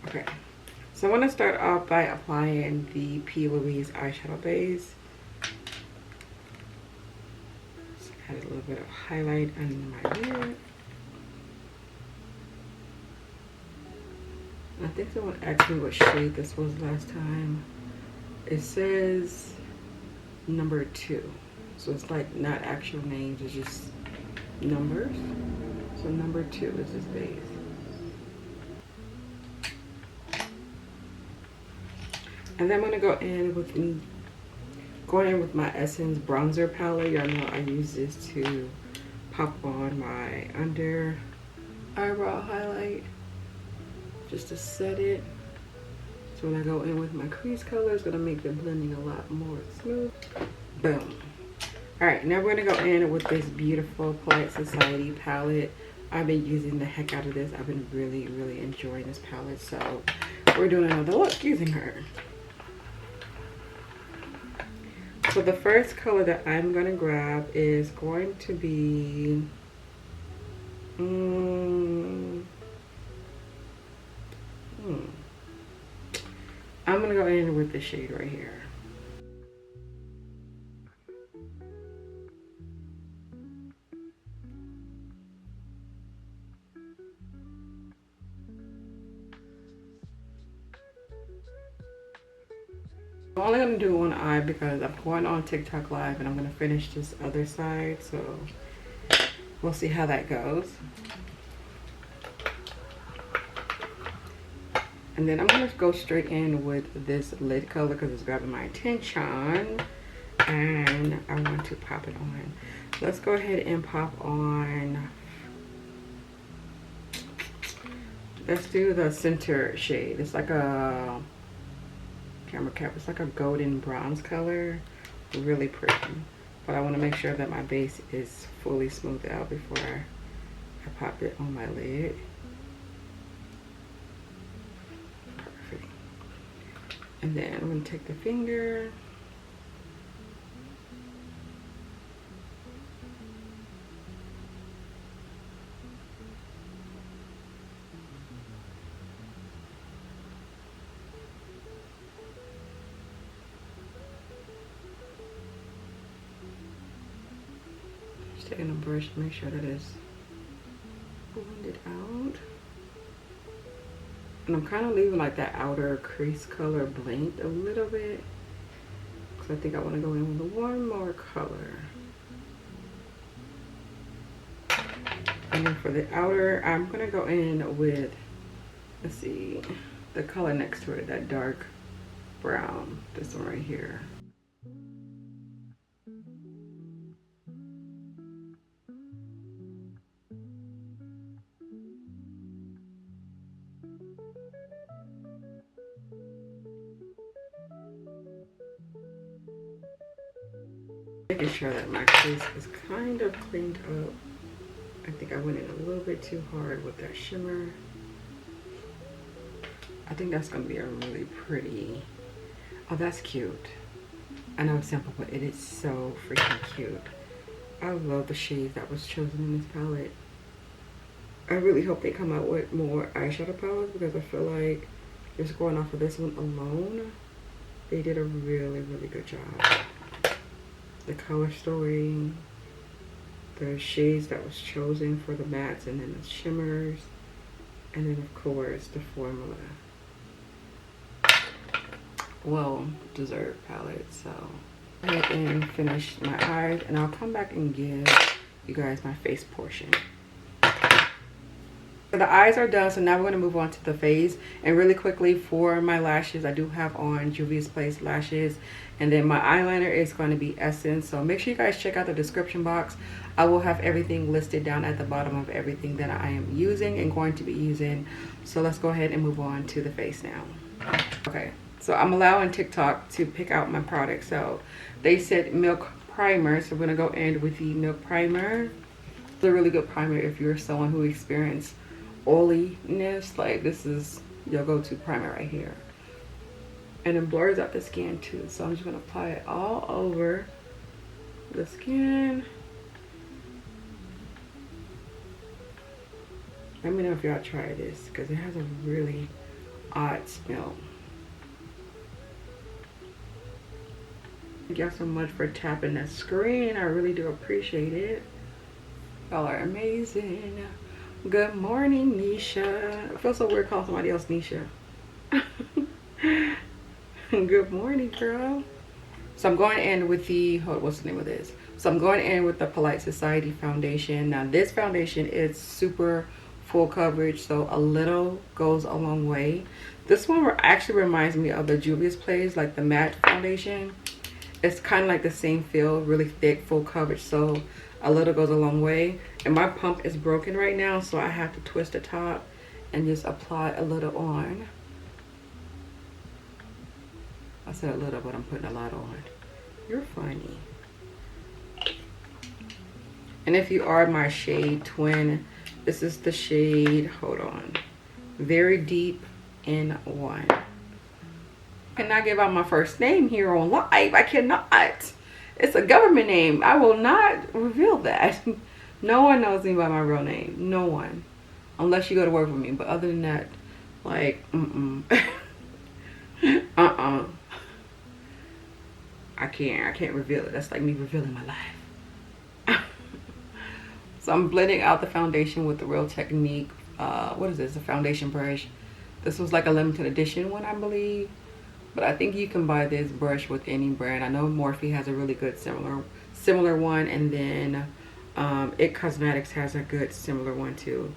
Okay, so I'm going to start off by applying the P. Louise eyeshadow base. Just add a little bit of highlight under my lid. I think someone asked me what shade this was last time. It says number 2. So it's like not actual names, it's just numbers. So number 2 is this base. And then I'm gonna go in with my Essence bronzer palette. Y'all know I use this to pop on my under eyebrow highlight, just to set it. So when I go in with my crease color, it's gonna make the blending a lot more smooth. Boom. All right, now we're gonna go in with this beautiful Polite Society palette. I've been using the heck out of this. I've been really, really enjoying this palette. So we're doing another look using her. So the first color that I'm gonna grab is going to be, I'm gonna go in with the shade right here. I'm only gonna do one eye because I'm going on TikTok live and I'm gonna finish this other side, so we'll see how that goes. And then I'm gonna go straight in with this lid color because it's grabbing my attention and I want to pop it on. Let's go ahead and pop on, let's do the center shade. It's like a camera cap, it's like a golden bronze color, really pretty. But I want to make sure that my base is fully smoothed out before I pop it on my lid. Perfect. And then I'm going to take the finger, taking a brush to make sure that it's blended out. And I'm kind of leaving like that outer crease color blanked a little bit because I think I want to go in with one more color. And then for the outer, I'm going to go in with, let's see, the color next to it, that dark brown, this one right here. Making sure that my crease is kind of cleaned up. I think I went in a little bit too hard with that shimmer. I think that's going to be a really pretty, oh, that's cute. I know it's simple, but it is so freaking cute. I love the shades that was chosen in this palette. I really hope they come out with more eyeshadow palettes because I feel like just going off of this one alone, they did a really, really good job. The color story, the shades that was chosen for the mattes, and then the shimmers, and then of course the formula. Well deserved palette. So go ahead and finish my eyes and I'll come back and give you guys my face portion. So the eyes are done, so now we're going to move on to the face. And really quickly for my lashes, I do have on Juvias Place lashes, and then my eyeliner is going to be Essence. So make sure you guys check out the description box. I will have everything listed down at the bottom of everything that I am using and going to be using. So let's go ahead and move on to the face now. Okay, so I'm allowing TikTok to pick out my product. So they said milk primer, so we're going to go in with the milk primer. It's a really good primer if you're someone who experienced oiliness. Like, this is your go-to primer right here, and it blurs out the skin too. So I'm just gonna apply it all over the skin. Let me know if y'all try this because it has a really, odd smell. Thank y'all so much for tapping that screen. I really do appreciate it. Y'all are amazing. Good morning, Nisha. It feels so weird calling somebody else Nisha. Good morning, girl. So I'm going in with the, what's the name of this? So I'm going in with the Polite Society foundation. Now this foundation is super full coverage, so a little goes a long way. This one actually reminds me of the Juvias Place, like the matte foundation. It's kind of like the same feel, really thick, full coverage, so a little goes a long way. And my pump is broken right now, so I have to twist the top and just apply a little on. I said a little, but I'm putting a lot on. You're funny. And if you are my shade twin, this is the shade, hold on, Very Deep in 1. I cannot give out my first name here on live. I cannot. It's a government name. I will not reveal that. No one knows me by my real name. No one. Unless you go to work with me. But other than that, like, I can't reveal it. That's like me revealing my life. So I'm blending out the foundation with the Real Technique. What is this? A foundation brush. This was like a limited edition one, I believe. But I think you can buy this brush with any brand. I know Morphe has a really good similar one, and then It Cosmetics has a good similar one too.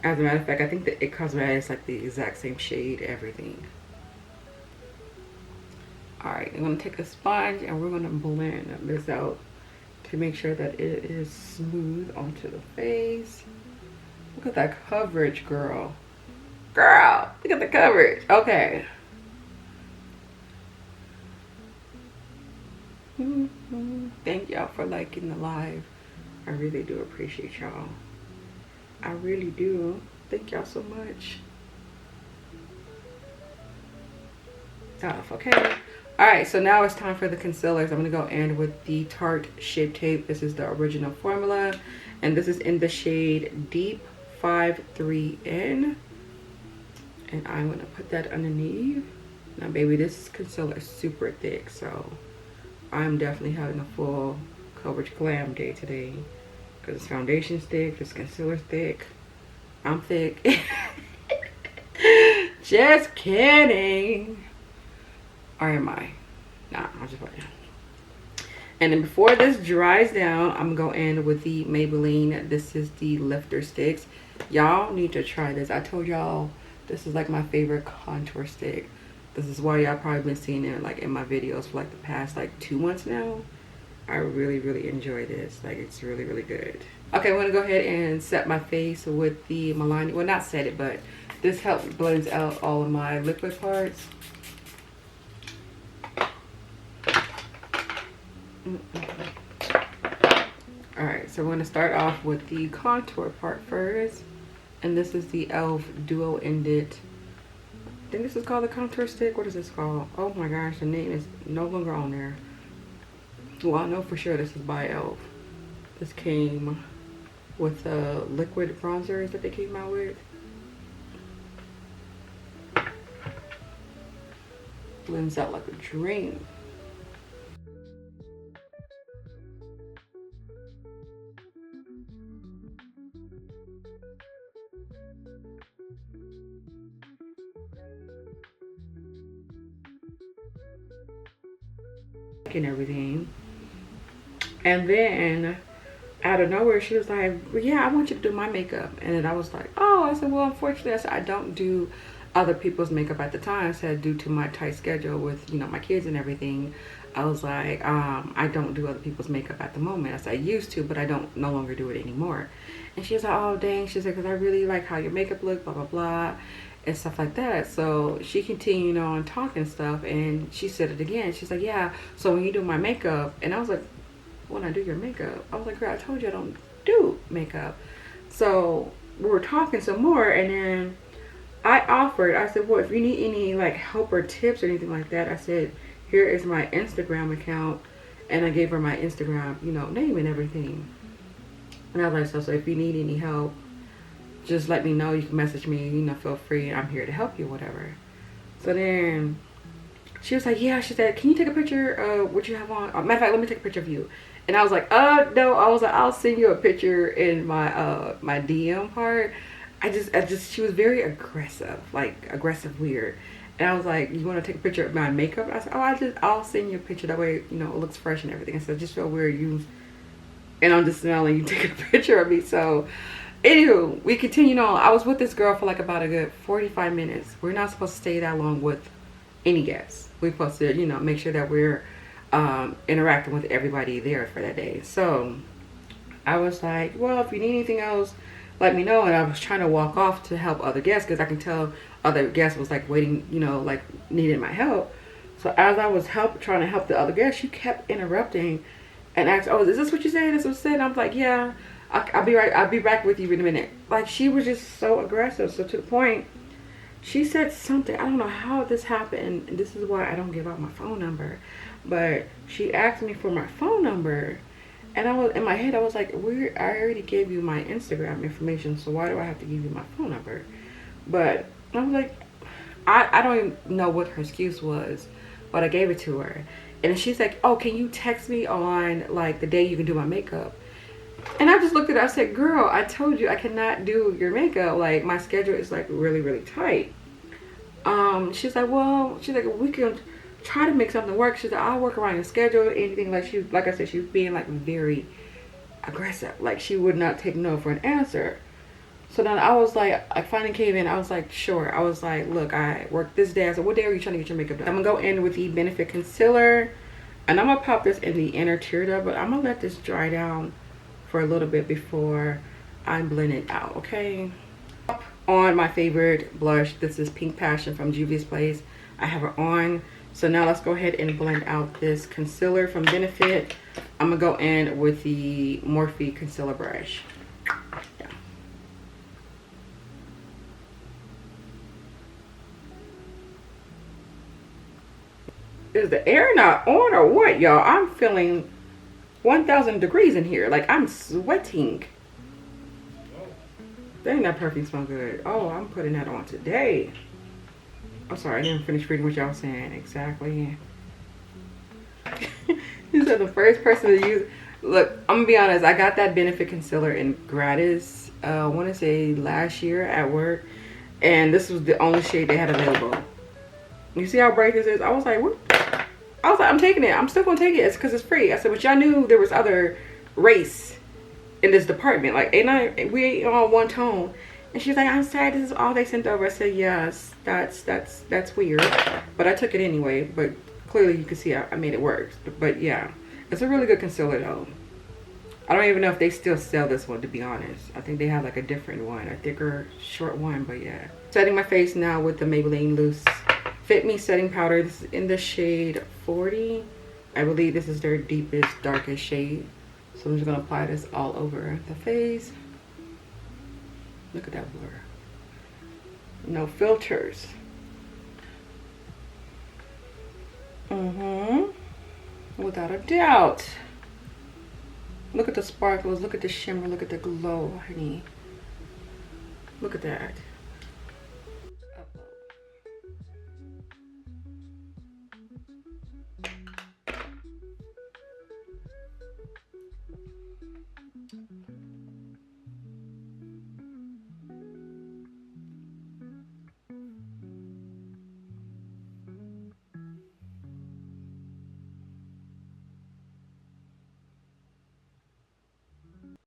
As a matter of fact, I think that It Cosmetics like the exact same shade, everything. Alright, I'm going to take a sponge and we're going to blend this out to make sure that it is smooth onto the face. Look at that coverage, girl. Girl, look at the coverage. Okay. Thank y'all for liking the live. I really do appreciate y'all. I really do. Thank y'all so much. Tough, okay. Alright, so now it's time for the concealers. I'm going to go in with the Tarte Shape Tape. This is the original formula. And this is in the shade Deep 53N. And I'm going to put that underneath. Now, baby, this concealer is super thick, so I'm definitely having a full coverage glam day today. Because this foundation's thick, this concealer's thick. I'm thick. Just kidding. Or am I? Nah, I'm just playing. And then before this dries down, I'm going to go in with the Maybelline. This is the Lifter Sticks. Y'all need to try this. I told y'all this is like my favorite contour stick. This is why y'all probably been seeing it like in my videos for like the past like 2 months now. I really enjoy this. Like, it's really good. Okay, I'm going to go ahead and set my face with the Milani. Well, not set it, but this helps blends out all of my liquid parts. Alright, so we're going to start off with the contour part first. And this is the e.l.f. Duo Ended. I think this is called the contour stick. What is this called? Oh my gosh, the name is no longer on there. Well, I know for sure this is by e.l.f. This came with the liquid bronzers that they came out with. Blends out like a dream. And everything. And then out of nowhere she was like, well, yeah, I want you to do my makeup. And then I was like, oh, I said, well, unfortunately, I said, I don't do other people's makeup at the time. I said, due to my tight schedule with, you know, my kids and everything, I was like, I don't do other people's makeup at the moment. I said, I used to, but I don't no longer do it anymore. And she was like, oh dang, she said, because I really like how your makeup look, blah blah blah, and stuff like that. So she continued on talking stuff, and she said it again. She's like, yeah, so when you do my makeup, and I was like, when I do your makeup, I was like, girl, I told you I don't do makeup. So we were talking some more, and then I offered, I said, well, if you need any like help or tips or anything like that, I said, here is my Instagram account. And I gave her my Instagram, you know, name and everything. And I was like, so if you need any help, just let me know. You can message me, you know, feel free. I'm here to help you, whatever. So then she was like, yeah, she said, can you take a picture of what you have on? Matter of fact, let me take a picture of you. And I was like, no. I was like, I'll send you a picture in my my DM part. She was very aggressive, like aggressive weird. And I was like, you want to take a picture of my makeup? I said, oh, I'll send you a picture. That way, you know, it looks fresh and everything. I said, I just feel weird and I'm just smelling you taking a picture of me. So, anywho, we continued on. I was with this girl for like about a good 45 minutes. We're not supposed to stay that long with any guests. We're supposed to, you know, make sure that we're interacting with everybody there for that day. So, I was like, well, if you need anything else, let me know. And I was trying to walk off to help other guests because I can tell other guests was like waiting, you know, like needed my help. So as I was trying to help the other guests, she kept interrupting and asked, oh, is this what you said? This was said? And I was like, yeah, I'll be right. I'll be back with you in a minute. Like, she was just so aggressive. So to the point, she said something. I don't know how this happened. And this is why I don't give out my phone number. But she asked me for my phone number. And I was in my head, I was like, I already gave you my Instagram information, so why do I have to give you my phone number? But I was like, I don't even know what her excuse was, but I gave it to her. And she's like, oh, can you text me on like the day you can do my makeup? And I just looked at her, I said, girl, I told you I cannot do your makeup. Like, my schedule is like really, really tight. She's like, well, we can try to make something work. She's like, I'll work around your schedule, anything. Like I said, she was being like very aggressive. Like, she would not take no for an answer. So then I was like, I finally came in. I was like, sure. I was like, look, I work this day. I said, what day are you trying to get your makeup done? I'm gonna go in with the Benefit Concealer, and I'm gonna pop this in the inner tear duct, but I'm gonna let this dry down for a little bit before I blend it out, okay? On my favorite blush, this is Pink Passion from Juvia's Place. I have it on. So now let's go ahead and blend out this concealer from Benefit. I'm gonna go in with the Morphe concealer brush. Yeah. Is the air not on or what, y'all? I'm feeling 1,000 degrees in here. Like, I'm sweating. Dang, that perfume smells good. Oh, I'm putting that on today. I'm sorry, I didn't finish reading what y'all was saying. Exactly. You said the first person to use. Look, I'm gonna be honest. I got that Benefit concealer in gratis. I want to say last year at work, and this was the only shade they had available. You see how bright this is? I was like, what? I was like, I'm taking it. I'm still gonna take it. It's because it's free. I said, but y'all knew there was other race in this department. Like, we ain't all one tone. And she's like, I'm sorry, this is all they sent over. I said, yes, that's weird. But I took it anyway. But clearly you can see I made it work. But yeah, it's a really good concealer though. I don't even know if they still sell this one, to be honest. I think they have like a different one, a thicker, short one, but yeah. Setting my face now with the Maybelline Loose Fit Me Setting Powder. This is in the shade 40. I believe this is their deepest, darkest shade. So I'm just gonna apply this all over the face. Look at that blur. No filters. Without a doubt. Look at the sparkles. Look at the shimmer. Look at the glow, honey. Look at that.